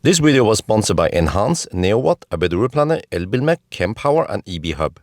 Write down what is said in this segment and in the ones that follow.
This video was sponsored by Enhance, NeoWatt, ABRP, Elbilmek, Kempower and EB Hub.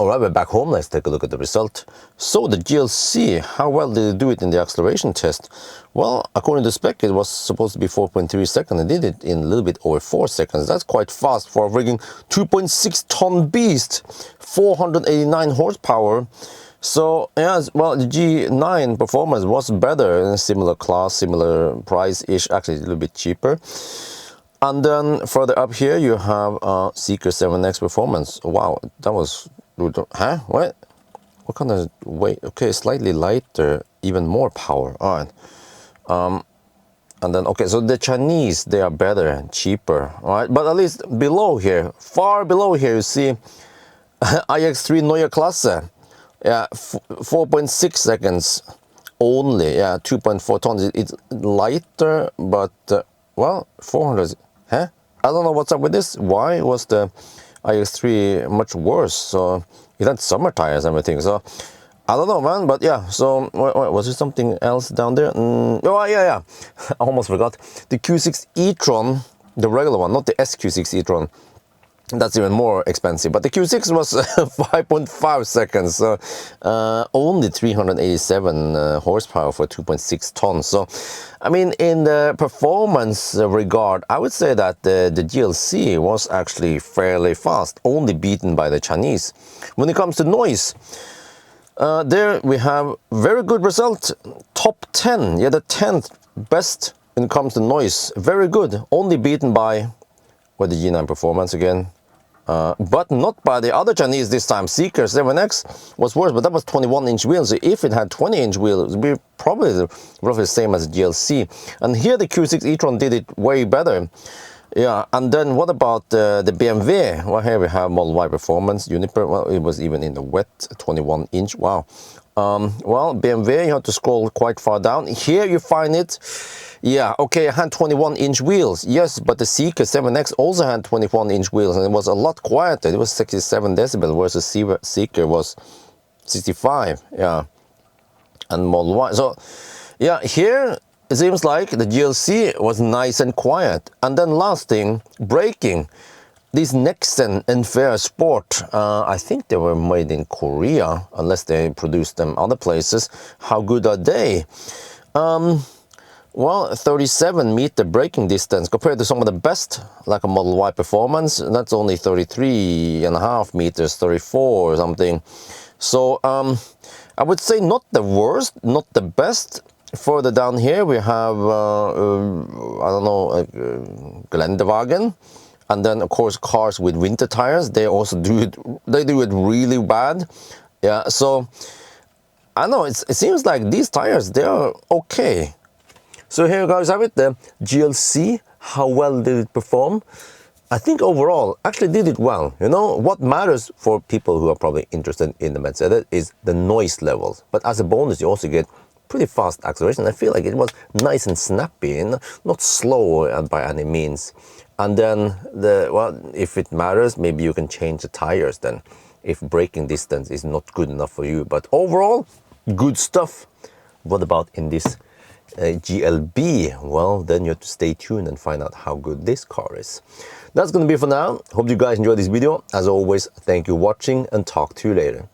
Alright, we're back home. Let's take a look at the result. So the GLC, how well did it do it in the acceleration test? Well, according to spec, it was supposed to be 4.3 seconds. It did it in a little bit over 4 seconds. That's quite fast for a frigging 2.6 ton beast, 489 horsepower. So yeah, well, the G9 performance was better in a similar class, similar price-ish, actually a little bit cheaper. And then further up here, you have Seeker 7X performance. Wow, that was... Huh? What kind of weight? Okay, slightly lighter, even more power. All right. And then, okay, so the Chinese, they are better and cheaper. All right, but at least below here, far below here, you see iX3 Neue Klasse. Yeah, 4.6 seconds only. Yeah, 2.4 tons. It's lighter, but, well, 400. Huh? I don't know what's up with this. Why was the iX3 much worse? So it had summer tires and everything, so I don't know, man. But yeah, so was there something else down there? Oh yeah, I almost forgot the Q6 e-tron, the regular one, not the SQ6 e-tron. That's even more expensive, but the Q6 was 5.5 seconds, so only 387 horsepower for 2.6 tons. So, I mean, in the performance regard, I would say that the GLC was actually fairly fast, only beaten by the Chinese. When it comes to noise, there we have very good result, top 10, yeah, the 10th best when it comes to noise, very good, only beaten by, well, the G9 performance again. But not by the other Chinese this time. Seeker 7X was worse, but that was 21-inch wheels. So if it had 20-inch wheels, it would be probably roughly the same as GLC. And here the Q6 e-tron did it way better. Yeah, and then what about the BMW? Well, here we have Model Y performance, Uniper. Well, it was even in the wet, 21-inch. Wow. Well, BMW, you have to scroll quite far down. Here you find it. Yeah, okay, it had 21-inch wheels. Yes, but the Seeker 7X also had 21-inch wheels, and it was a lot quieter. It was 67 decibel, versus Seeker was 65. Yeah, and Model Y. So, yeah, here it seems like the GLC was nice and quiet. And then last thing, braking. These Nexen and Fair Sport, I think they were made in Korea, unless they produced them other places. How good are they? Well, 37-meter braking distance compared to some of the best, like a Model Y performance. That's only 33.5 meters, 34 or something. So I would say not the worst, not the best. Further down here we have I don't know, Geländewagen. And then, of course, cars with winter tires, they also do it. They do it really bad. Yeah, so I don't know. It seems like these tires, they are okay. So here you guys have it. The GLC. How well did it perform? I think overall, actually did it well. You know what matters for people who are probably interested in the Mercedes is the noise levels. But as a bonus, you also get pretty fast acceleration. I feel like it was nice and snappy, and not slow by any means. And then, well, if it matters, maybe you can change the tires then, if braking distance is not good enough for you. But overall, good stuff. What about in this GLB? Well, then you have to stay tuned and find out how good this car is. That's going to be for now. Hope you guys enjoyed this video. As always, thank you for watching, and talk to you later.